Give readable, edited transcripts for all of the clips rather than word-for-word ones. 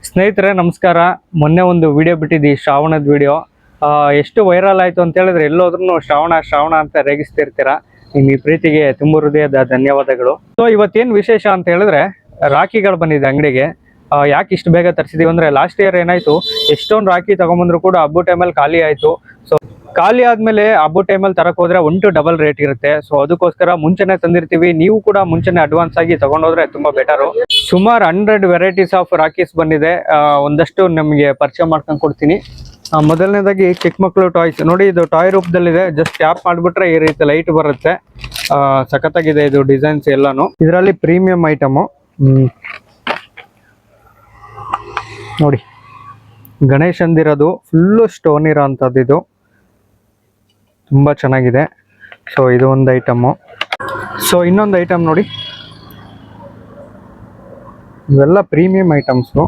ಸ್ನೇಹಿತರೆ ನಮಸ್ಕಾರ. ಮೊನ್ನೆ ಒಂದು ವಿಡಿಯೋ ಬಿಟ್ಟಿದ್ದಿ, ಶ್ರಾವಣದ ವಿಡಿಯೋ. ಎಷ್ಟು ವೈರಲ್ ಆಯಿತು ಅಂತ ಹೇಳಿದ್ರೆ ಎಲ್ಲೋದ್ರೂ ಶ್ರಾವಣ ಶ್ರಾವಣ ಅಂತ ರೇಗಿಸ್ತಿರ್ತೀರಾ. ನಿಮ್ಮ ಈ ಪ್ರೀತಿಗೆ ತುಂಬ ಹೃದಯದ ಧನ್ಯವಾದಗಳು. ಸೊ ಇವತ್ತೇನು ವಿಶೇಷ ಅಂತ ಹೇಳಿದ್ರೆ ರಾಖಿಗಳು ಬಂದಿದೆ ಅಂಗಡಿಗೆ. ಯಾಕೆ ಇಷ್ಟು ಬೇಗ ತರಿಸಿದೀವಿ ಅಂದರೆ ಲಾಸ್ಟ್ ಇಯರ್ ಏನಾಯಿತು, ಎಷ್ಟೊಂದು ರಾಖಿ ತೊಗೊಂಬಂದ್ರು ಕೂಡ ಹಬ್ಬ ಟೈಮಲ್ಲಿ ಖಾಲಿ ಆಯಿತು. ಸೊ ಖಾಲಿ ಆದಮೇಲೆ ಹಬ್ಬ ಟೈಮಲ್ಲಿ ತರಕ್ಕೆ ಹೋದರೆ 1 to ಡಬಲ್ ರೇಟ್ ಇರುತ್ತೆ. ಸೊ ಅದಕ್ಕೋಸ್ಕರ ಮುಂಚೆನೇ ತಂದಿರ್ತೀವಿ. ನೀವು ಕೂಡ ಮುಂಚೆನೇ ಅಡ್ವಾನ್ಸ್ ಆಗಿ ತೊಗೊಂಡೋದ್ರೆ ತುಂಬ ಬೆಟರು. ಸುಮಾರು 100 ವೆರೈಟೀಸ್ ಆಫ್ ರಾಖೀಸ್ ಬಂದಿದೆ. ಒಂದಷ್ಟು ನಮಗೆ ಪರಿಚಯ ಮಾಡ್ಕೊಂಡು ಕೊಡ್ತೀನಿ. ಮೊದಲನೇದಾಗಿ ಚಿಕ್ಕ ಮಕ್ಕಳು ಟಾಯ್ಸ್ ನೋಡಿ, ಇದು ಟಾಯ್ ರೂಪದಲ್ಲಿದೆ. ಜಸ್ಟ್ ಟ್ಯಾಪ್ ಮಾಡಿಬಿಟ್ರೆ ಈ ರೀತಿ ಲೈಟ್ ಬರುತ್ತೆ. ಸಖತ್ತಾಗಿದೆ ಇದು ಡಿಸೈನ್ಸ್ ಎಲ್ಲಾನು. ಇದರಲ್ಲಿ ಪ್ರೀಮಿಯಂ ಐಟಮು ನೋಡಿ, ಗಣೇಶಂದಿರೋದು ಫುಲ್ಲು ಸ್ಟೋನ್ ಇರೋ ಅಂಥದ್ದು. ಇದು ತುಂಬ ಚೆನ್ನಾಗಿದೆ. ಸೊ ಇದು ಒಂದು ಐಟಮು. ಸೊ ಇನ್ನೊಂದು ಐಟಮ್ ನೋಡಿ, ಇವೆಲ್ಲ ಪ್ರೀಮಿಯಂ ಐಟಮ್ಸು.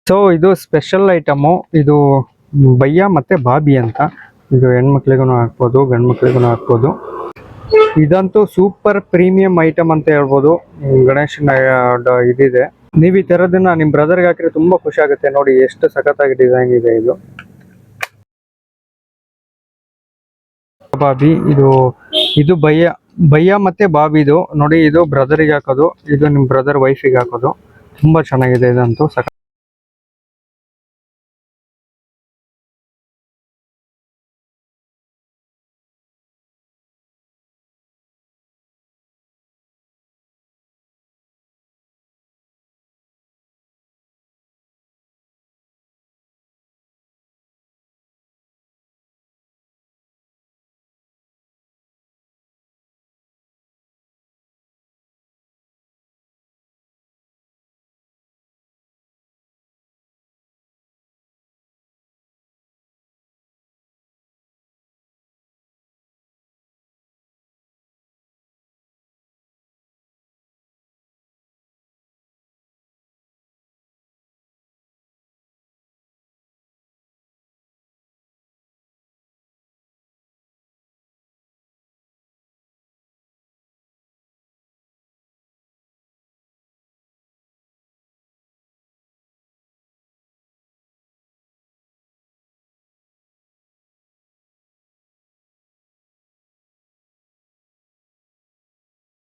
ಸೊ ಇದು ಸ್ಪೆಷಲ್ ಐಟಮು. ಇದು ಭಯ್ಯ ಮತ್ತು ಬಾಬಿ ಅಂತ. ಇದು ಹೆಣ್ಮಕ್ಳಿಗೂ ಹಾಕ್ಬೋದು, ಗಂಡು ಮಕ್ಳಿಗೂ ಹಾಕ್ಬೋದು. ಇದಂತೂ ಸೂಪರ್ ಪ್ರೀಮಿಯಂ ಐಟಮ್ ಅಂತ ಹೇಳ್ಬೋದು. ಗಣೇಶನ ಇದಿದೆ. ನೀವು ಈ ಥರದನ್ನ ನಿಮ್ಮ ಬ್ರದರ್ಗೆ ಹಾಕಿದ್ರೆ ತುಂಬ ಖುಷಿ ಆಗುತ್ತೆ. ನೋಡಿ ಎಷ್ಟು ಸಖತ್ತಾಗಿ ಡಿಸೈನ್ ಇದೆ. ಇದು ಬಾಬಿ, ಇದು ಭಯ್ಯ ಮತ್ತೆ ಬಾಬಿದು ನೋಡಿ. ಇದು ಬ್ರದರಿಗೆ ಹಾಕೋದು, ಇದು ನಿಮ್ಮ ಬ್ರದರ್ ವೈಫಿಗೆ ಹಾಕೋದು. ತುಂಬ ಚೆನ್ನಾಗಿದೆ ಇದಂತೂ.